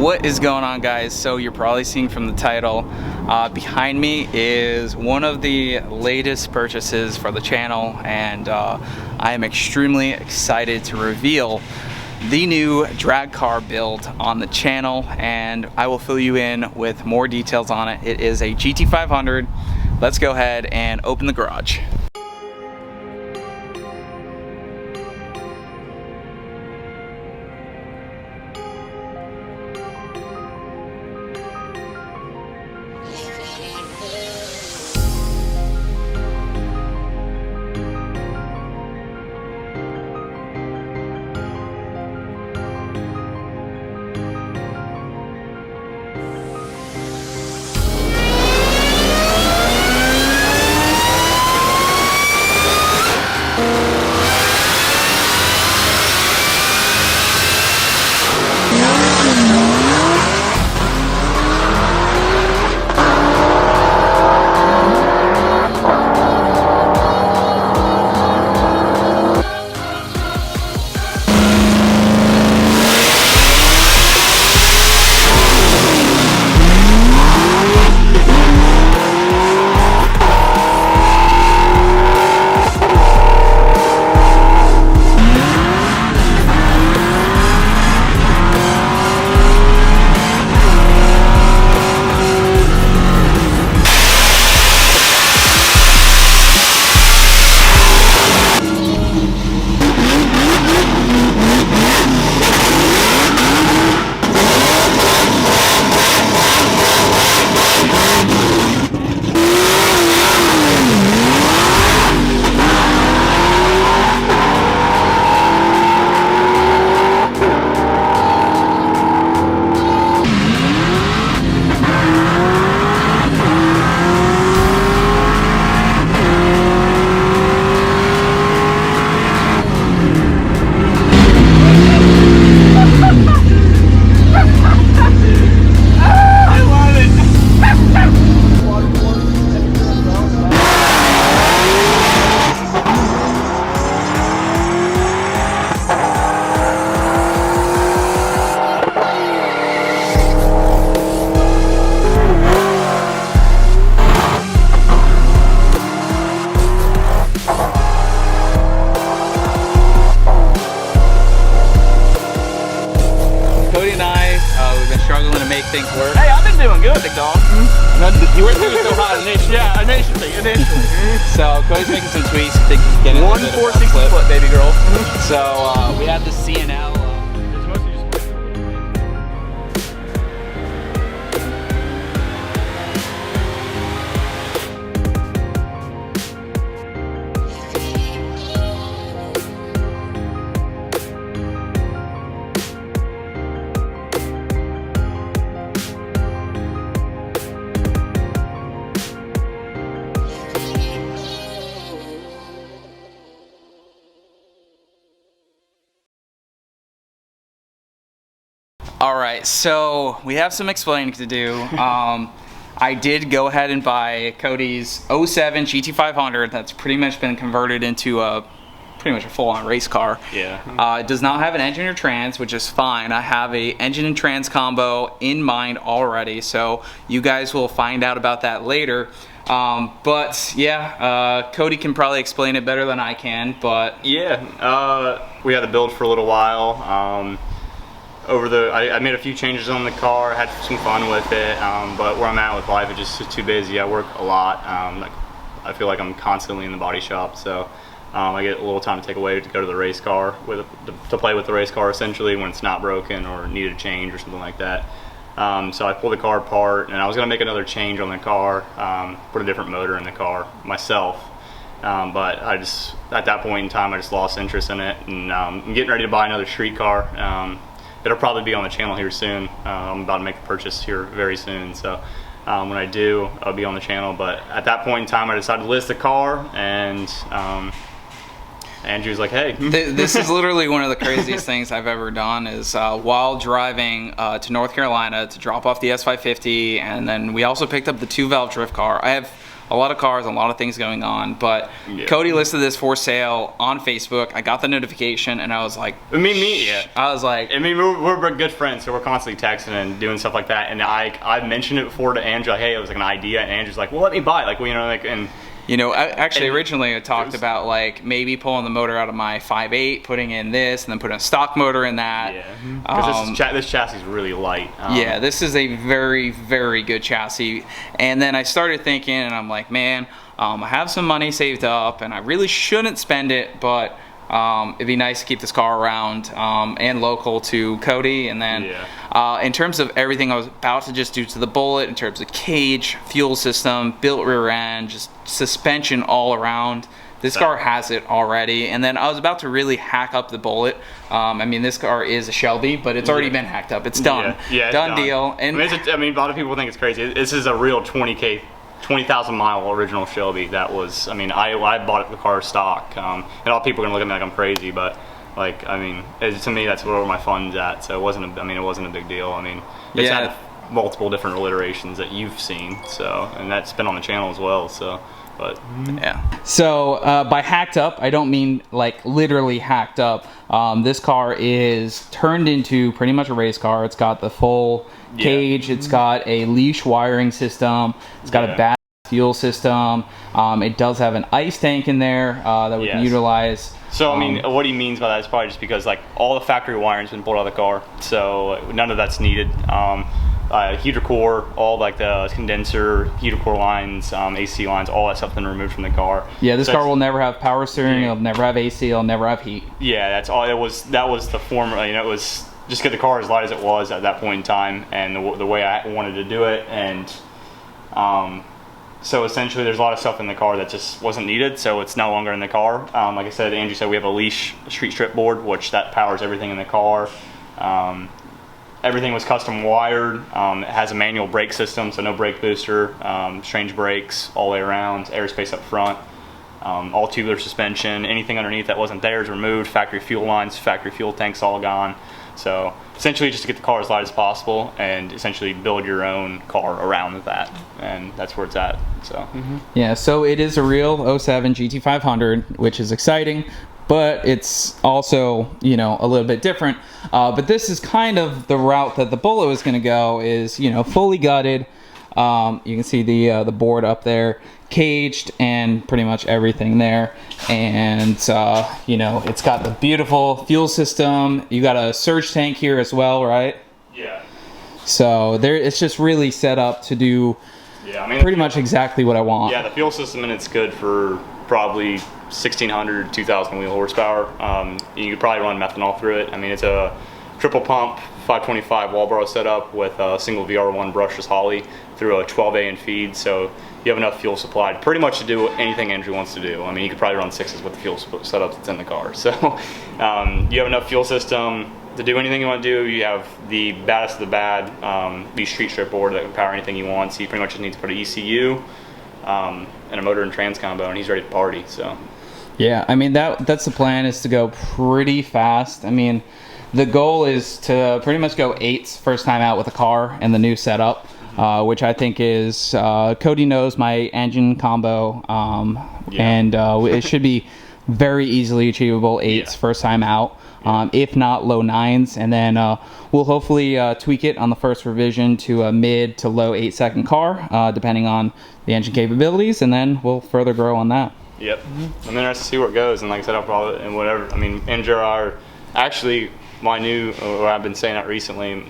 What is going on, guys? So you're probably seeing from the title, behind me is one of the latest purchases for the channel, and I am extremely excited to reveal the new drag car build on the channel, and I will fill you in with more details on it. It is a GT500. Let's go ahead and open the garage. Struggling to make things work. Hey, I've been doing good, big dog. You weren't doing so hot initially. Yeah, initially. So Cody's making some tweaks. I think he's getting 1/460 foot, baby girl. So we have the CNL. All right, so we have some explaining to do. I did go ahead and buy Cody's 07 GT500. That's pretty much been converted into pretty much a full-on race car. Yeah. It does not have an engine or trans, which is fine. I have a engine and trans combo in mind already, so you guys will find out about that later. But yeah, Cody can probably explain it better than I can, but yeah, we had the build for a little while. I made a few changes on the car, had some fun with it, but where I'm at with life, it's just too busy. I work a lot. I feel like I'm constantly in the body shop, so I get a little time to take away to go to the race car, to play with the race car essentially when it's not broken or needed a change or something like that. So I pulled the car apart, and I was going to make another change on the car, put a different motor in the car myself. But at that point in time, I just lost interest in it, and I'm getting ready to buy another street car. It'll probably be on the channel here soon. I'm about to make a purchase here very soon, so when I do, I'll be on the channel. But at that point in time, I decided to list the car, and Andrew's like, hey. This is literally one of the craziest things I've ever done is while driving to North Carolina to drop off the S550, and then we also picked up the 2-valve drift car. I have a lot of cars, a lot of things going on. But Cody listed this for sale on Facebook. I got the notification, and I was like, I was like, I mean, we're good friends, so we're constantly texting and doing stuff like that. And I mentioned it before to Andrew, like, hey, it was like an idea, and Andrew's like, well, let me buy it, like, well, you know, like, and. You know, actually, originally I talked about like maybe pulling the motor out of my 5.8, putting in this, and then putting a stock motor in that. Yeah, because this chassis is really light. Yeah, this is a very, very good chassis. And then I started thinking, and I'm like, man, I have some money saved up, and I really shouldn't spend it, but it'd be nice to keep this car around and local to Cody. And then in terms of everything I was about to just do to the Bullet, in terms of cage, fuel system, built rear end, just suspension all around, this car has it already. And then I was about to really hack up the Bullet. I mean, this car is a Shelby, but it's already been hacked up. It's done. It's done deal. And I mean, a lot of people think it's crazy. This is a real 20,000 mile original Shelby. That was, I mean, I bought the car stock, and a lot of people are gonna look at me like I'm crazy, but like, I mean, to me, that's where my fun's at. So it wasn't a big deal. I mean, it's had multiple different iterations that you've seen, so, and that's been on the channel as well. So, but So by hacked up, I don't mean like literally hacked up. This car is turned into pretty much a race car. It's got the full cage. It's got a leash wiring system. It's got a bad fuel system. It does have an ice tank in there that we can utilize. So I mean, what he means by that is probably just because like all the factory wiring's been pulled out of the car, so none of that's needed. Heater core, all like the condenser, heater core lines, AC lines, all that stuff been removed from the car. Yeah, this car will never have power steering. It'll never have AC. It'll never have heat. Yeah, that's all. That was the formula. You know, it was just get the car as light as it was at that point in time, and the way I wanted to do it. And so essentially, there's a lot of stuff in the car that just wasn't needed, so it's no longer in the car. Like I said, Andrew said we have a leash street strip board, which that powers everything in the car. Everything was custom wired. It has a manual brake system, so no brake booster, strange brakes all the way around, airspace up front, all tubular suspension. Anything underneath that wasn't there is removed. Factory fuel lines, factory fuel tanks all gone. So essentially just to get the car as light as possible and essentially build your own car around that. And that's where it's at. So yeah, so it is a real 07 GT500, which is exciting. But it's also, you know, a little bit different. But this is kind of the route that the Bullet was going to go, is, you know, fully gutted. You can see the board up there, caged, and pretty much everything there. And, you know, it's got the beautiful fuel system. You got a surge tank here as well, right? Yeah. So it's just really set up to do pretty much exactly what I want. Yeah, the fuel system, and it's good for probably 1,600, 2,000 wheel horsepower. You could probably run methanol through it. I mean, it's a triple pump 525 Walboro setup with a single VR1 brushless Holly through a 12A feed, so you have enough fuel supplied pretty much to do anything Andrew wants to do. I mean, you could probably run 6s with the fuel setup that's in the car. So you have enough fuel system to do anything you want to do. You have the baddest of the bad, the street strip board that can power anything you want, so you pretty much just need to put an ECU and a motor and trans combo, and he's ready to party. So yeah, I mean, that's the plan, is to go pretty fast. I mean, the goal is to pretty much go 8s first time out with a car and the new setup, which I think is, Cody knows my engine combo, and it should be very easily achievable 8s first time out, if not low 9s, and then we'll hopefully tweak it on the first revision to a mid to low 8-second car, depending on the engine capabilities, and then we'll further grow on that. Yep. I'm interested to see where it goes, and like I said, I'll probably, and whatever, I mean, Andrew are actually my new, or I've been saying that recently,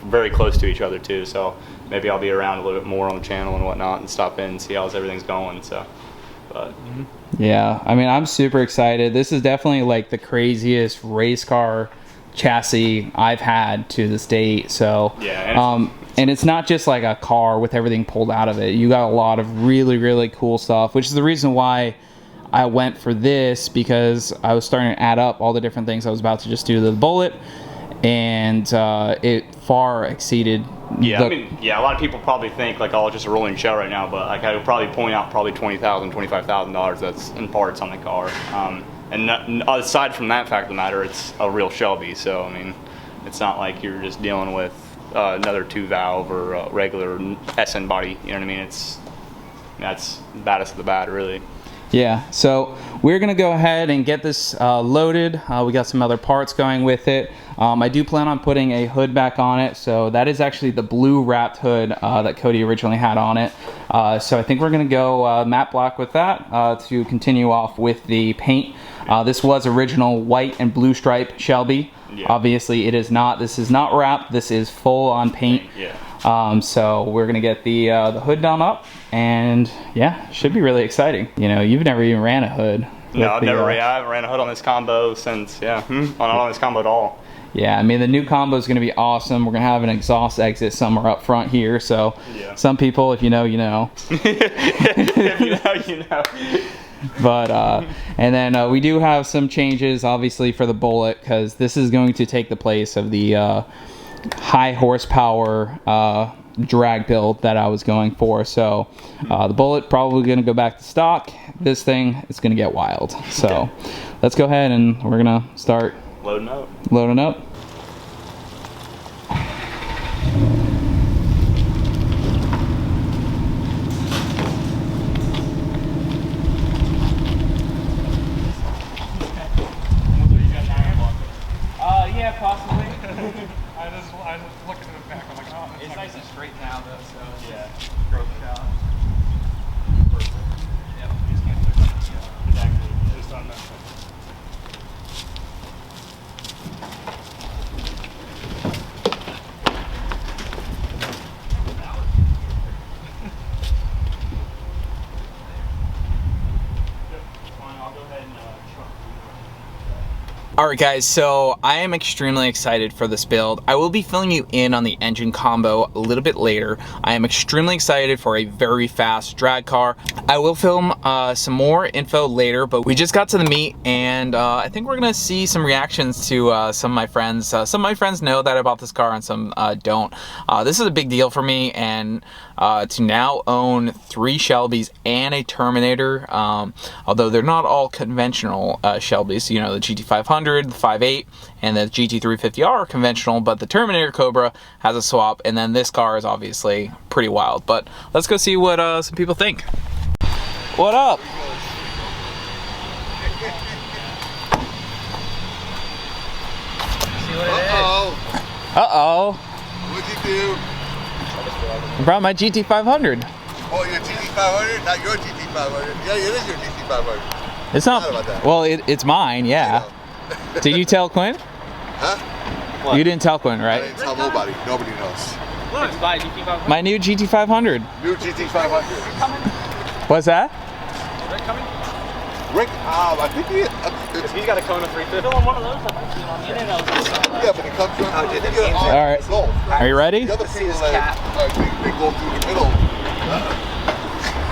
very close to each other too, so maybe I'll be around a little bit more on the channel and whatnot and stop in and see how everything's going. So, but yeah, I mean, I'm super excited. This is definitely like the craziest race car chassis I've had to this date. So yeah, and it's not just like a car with everything pulled out of it. You got a lot of really, really cool stuff, which is the reason why I went for this, because I was starting to add up all the different things I was about to just do to the Bullet, and it far exceeded. Yeah, I mean, yeah, a lot of people probably think like, oh, it's just a rolling shell right now, but like I would probably point out probably $20,000, $25,000 that's in parts on the car. And aside from that fact of the matter, it's a real Shelby. So I mean, it's not like you're just dealing with another 2-valve or regular SN body. You know what I mean? that's the baddest of the bad, really. Yeah, so we're gonna go ahead and get this loaded. We got some other parts going with it. I do plan on putting a hood back on it, so that is actually the blue wrapped hood that Cody originally had on it. So I think we're gonna go matte black with that to continue off with the paint. This was original white and blue stripe Shelby. Yeah. Obviously it is not. This is not wrapped. This is full on paint. Yeah. So we're gonna get the hood done up, and yeah, should be really exciting. You know, you've never even ran a hood. No, I haven't ran a hood on this combo since, on this combo at all. Yeah, I mean, the new combo is gonna be awesome. We're gonna have an exhaust exit somewhere up front here, so yeah. Some people, if you know, you know. If you know, you know. But and then we do have some changes, obviously, for the Bullet, because this is going to take the place of the high horsepower drag build that I was going for. So the Bullet probably going to go back to stock. This thing is going to get wild. So let's go ahead and we're going to start loading up. Yeah, possibly. I just looked at the back. I'm like, oh, it's nice and straight now, though. So yeah, broke it out. Perfect. Yep. You just can't put it on. Exactly. Just on that. Alright guys, so I am extremely excited for this build. I will be filling you in on the engine combo a little bit later. I am extremely excited for a very fast drag car. I will film some more info later, but we just got to the meet, and I think we're gonna see some reactions to some of my friends. Some of my friends know that I bought this car and some don't. This is a big deal for me, and to now own 3 Shelbys and a Terminator, although they're not all conventional Shelbys. You know, the GT500, the 5.8, and the GT350R are conventional, but the Terminator Cobra has a swap, and then this car is obviously pretty wild. But let's go see what some people think. What up? See what it is? Uh-oh. What'd you do? I brought my GT500. Oh, your GT500? Not your GT500. Yeah, it is your GT500. It's not. About that. Well, it's mine, yeah. Did you tell Quinn? Huh? What? You didn't tell Quinn, right? I didn't tell nobody. Nobody knows. Look, my new GT500. New GT500. What's that? Is Rick coming? Rick, I think he's got a Kona 350. Still on one of those, I've seen on the internet. Yeah, but it comes from. All right. Are you ready? The other two they go through the middle.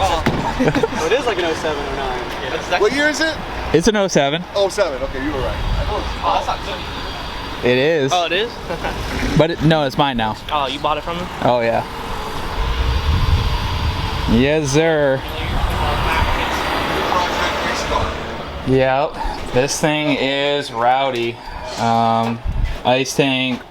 So it is like an 07 or 09. Yeah. What year is it? It's an 07. 07, okay, you were right. Oh, that's not good. It is. Oh, it is? But no, it's mine now. Oh, you bought it from him? Oh, yeah. Yes, sir. Yep. This thing is rowdy. Ice tank,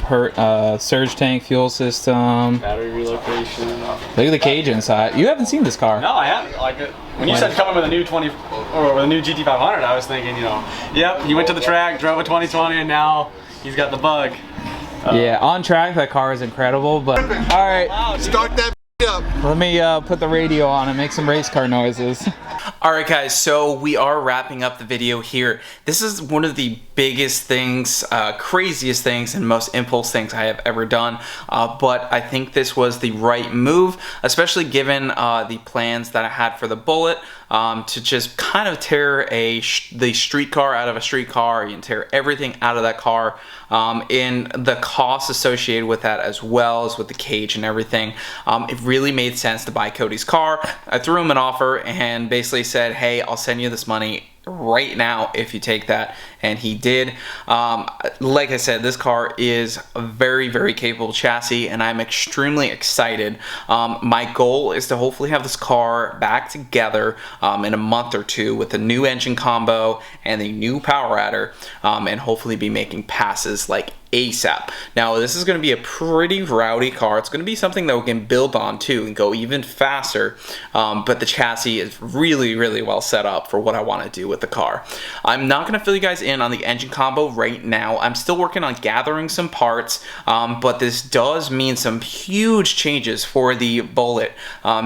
surge tank, fuel system. Battery relocation. Look at the cage inside. You haven't seen this car. No, I haven't. Like when you said coming with a new with a new GT500, I was thinking, you know, yep, he went to the track, drove a 2020, and now he's got the bug. Yeah, on track, that car is incredible. But all right, start that up. Let me put the radio on and make some race car noises. Alright guys, so we are wrapping up the video here. This is one of the biggest things, craziest things, and most impulse things I have ever done. But I think this was the right move, especially given the plans that I had for the Bullet, to just kind of tear the street car out of a street car. You can tear everything out of that car, and the cost associated with that, as well as with the cage and everything. It really made sense to buy Cody's car. I threw him an offer and basically said, hey, I'll send you this money right now if you take that, and he did. Like I said, this car is a very, very capable chassis, and I'm extremely excited. My goal is to hopefully have this car back together in a month or two with a new engine combo and a new power adder, and hopefully be making passes like ASAP. Now this is going to be a pretty rowdy car. It's going to be something that we can build on too and go even faster, but the chassis is really well set up for what I want to do with the car. I'm not going to fill you guys in on the engine combo right now. I'm still working on gathering some parts, but this does mean some huge changes for the Bullet,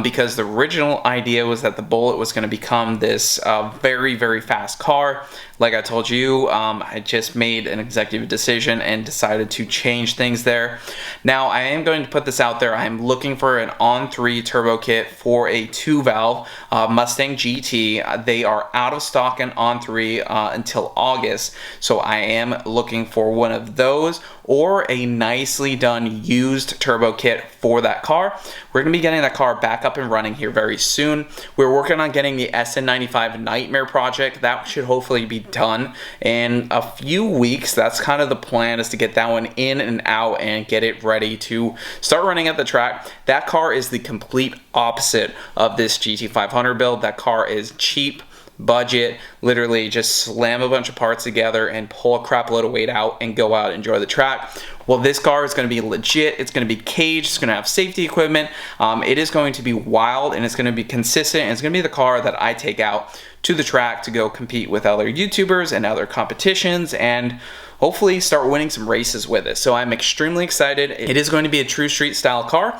because the original idea was that the Bullet was going to become this very fast car. Like I told you, I just made an executive decision and decided to change things there. Now I am going to put this out there. I'm looking for an on-3 turbo kit for a 2-valve Mustang GT. They are out of stock and on-3 until August, so I am looking for one of those or a nicely done used turbo kit for that car. We're going to be getting that car back up and running here very soon. We're working on getting the SN95 Nightmare project. That should hopefully be done in a few weeks. That's kind of the plan, is to get that one in and out and get it ready to start running at the track. That car is the complete opposite of this GT500 build. That car is cheap, budget, literally just slam a bunch of parts together and pull a crap load of weight out and go out and enjoy the track. Well, this car is going to be legit. It's going to be caged. It's going to have safety equipment. It is going to be wild, and it's going to be consistent. And it's going to be the car that I take out to the track to go compete with other YouTubers and other competitions, and hopefully start winning some races with it. So I'm extremely excited. It is going to be a true street style car,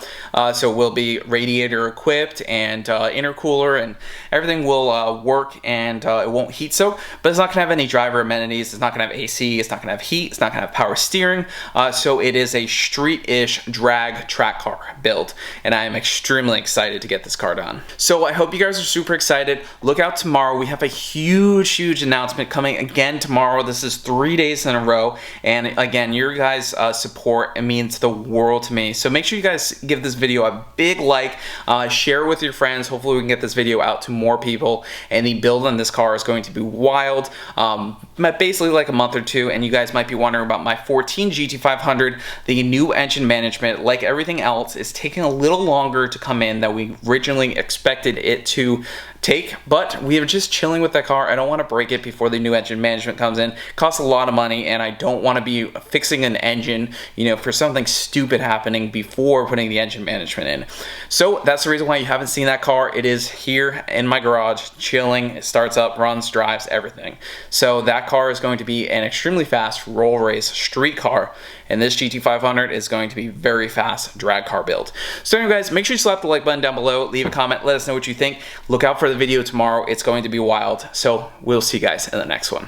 so we'll be radiator equipped and intercooler, and everything will work, and it won't heat soak, but it's not going to have any driver amenities. It's not going to have AC, it's not going to have heat, it's not going to have power steering, so it is a street-ish drag track car build, and I am extremely excited to get this car done. So I hope you guys are super excited. Look out tomorrow. We have a huge announcement coming again tomorrow. This is 3 days in a row, and again, your guys support, it means the world to me. So make sure you guys give this video a big like, share it with your friends. Hopefully we can get this video out to more people, and the build on this car is going to be wild, basically like a month or two. And you guys might be wondering about my 14 GT500. The new engine management, like everything else, is taking a little longer to come in than we originally expected it to take, but we are just chilling with that car. I don't want to break it before the new engine management comes in. It costs a lot of money, and I don't want to be fixing an engine, you know, for something stupid happening before putting the engine management in. So that's the reason why you haven't seen that car. It is here in my garage, chilling. It starts up, runs, drives, everything. So that car is going to be an extremely fast roll race street car, and this GT500 is going to be very fast drag car build. So anyway, guys, make sure you slap the like button down below, leave a comment, let us know what you think. Look out for the video tomorrow. It's going to be wild. So we'll see you guys in the next one.